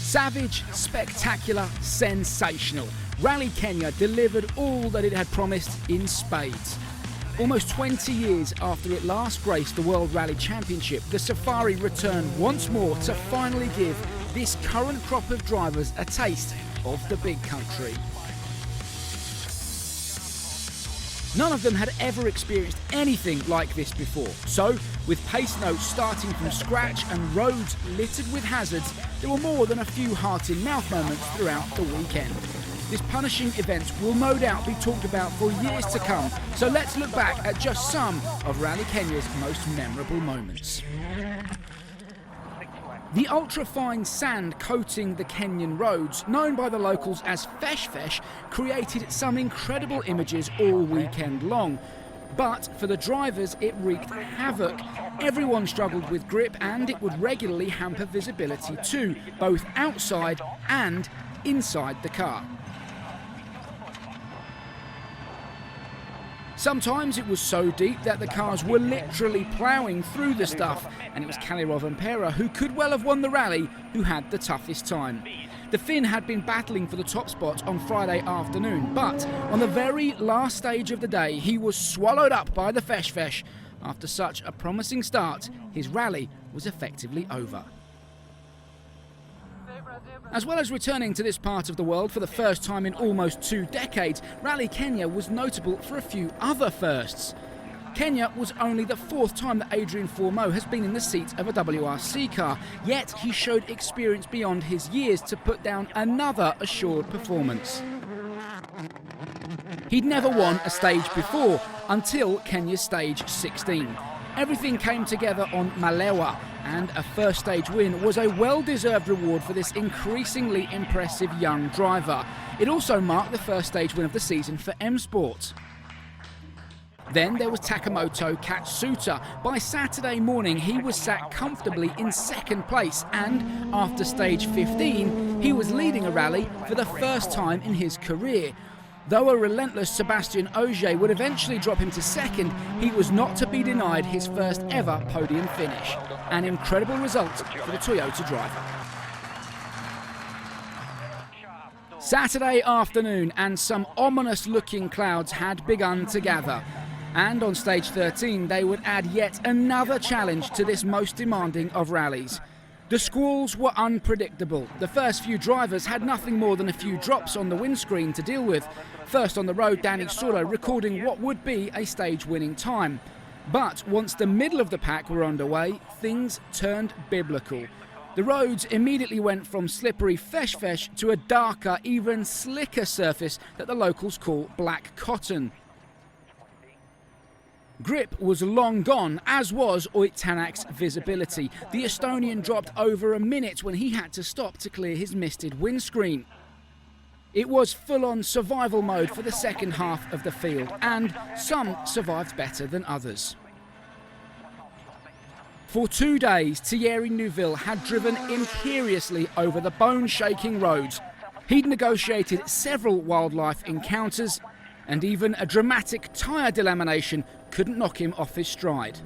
Savage, spectacular, sensational. Rally Kenya delivered all that it had promised in spades. Almost 20 years after it last graced the World Rally Championship, the Safari returned once more to finally give this current crop of drivers a taste of the big country. None of them had ever experienced anything like this before. So, with pace notes starting from scratch and roads littered with hazards, there were more than a few heart-in-mouth moments throughout the weekend. This punishing event will no doubt be talked about for years to come, so let's look back at just some of Rally Kenya's most memorable moments. The ultra-fine sand coating the Kenyan roads, known by the locals as fesh fesh, created some incredible images all weekend long. But for the drivers, it wreaked havoc. Everyone struggled with grip, and it would regularly hamper visibility too, both outside and inside the car. Sometimes it was so deep that the cars were literally ploughing through the stuff, and it was Kalirov and Pera, who could well have won the rally, who had the toughest time. The Finn had been battling for the top spot on Friday afternoon, but on the very last stage of the day, he was swallowed up by the fesh fesh. After such a promising start, his rally was effectively over. As well as returning to this part of the world for the first time in almost 2 decades, Rally Kenya was notable for a few other firsts. Kenya was only the 4th time that Adrian Fourmeau has been in the seat of a WRC car, yet he showed experience beyond his years to put down another assured performance. He'd never won a stage before, until Kenya's stage 16. Everything came together on Malewa, and a first stage win was a well-deserved reward for this increasingly impressive young driver. It also marked the first stage win of the season for M Sport. Then there was Takamoto Katsuta. By Saturday morning, he was sat comfortably in 2nd place, and after stage 15, he was leading a rally for the first time in his career. Though a relentless Sébastien Ogier would eventually drop him to 2nd, he was not to be denied his first ever podium finish. An incredible result for the Toyota driver. Saturday afternoon, and some ominous looking clouds had begun to gather. And on stage 13, they would add yet another challenge to this most demanding of rallies. The squalls were unpredictable. The first few drivers had nothing more than a few drops on the windscreen to deal with. First on the road, Danny Solo recording what would be a stage-winning time. But once the middle of the pack were underway, things turned biblical. The roads immediately went from slippery fesh fesh to a darker, even slicker surface that the locals call black cotton. Grip was long gone, as was Oitanak's visibility. The Estonian dropped over a minute when he had to stop to clear his misted windscreen. It was full-on survival mode for the second half of the field, and some survived better than others. For 2 days, Thierry Neuville had driven imperiously over the bone-shaking roads. He'd negotiated several wildlife encounters, and even a dramatic tyre delamination couldn't knock him off his stride.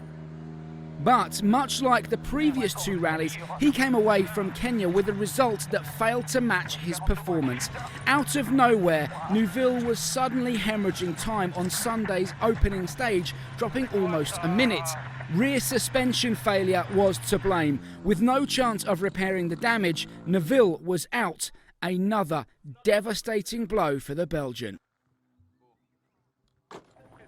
But much like the previous 2 rallies, he came away from Kenya with a result that failed to match his performance. Out of nowhere, Neuville was suddenly hemorrhaging time on Sunday's opening stage, dropping almost a minute. Rear suspension failure was to blame. With no chance of repairing the damage, Neuville was out. Another devastating blow for the Belgian.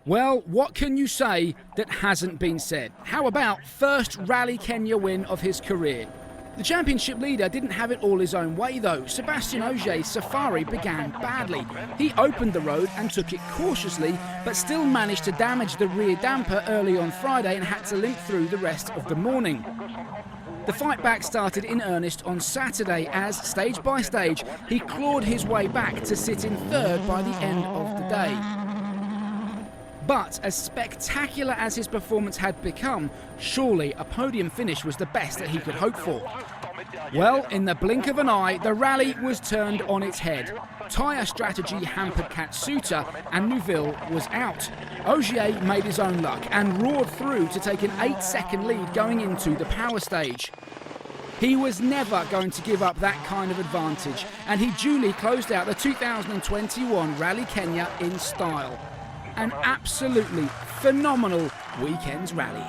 Well, what can you say that hasn't been said? How about first Rally Kenya win of his career? The championship leader didn't have it all his own way though. Sébastien Ogier's Safari began badly. He opened the road and took it cautiously, but still managed to damage the rear damper early on Friday and had to limp through the rest of the morning. The fight back started in earnest on Saturday as, stage by stage, he clawed his way back to sit in 3rd by the end of the day. But as spectacular as his performance had become, surely a podium finish was the best that he could hope for. Well, in the blink of an eye, the rally was turned on its head. Tyre strategy hampered Katsuta and Neuville was out. Ogier made his own luck and roared through to take an 8-second lead going into the power stage. He was never going to give up that kind of advantage, and he duly closed out the 2021 Rally Kenya in style. An absolutely phenomenal weekend's rally.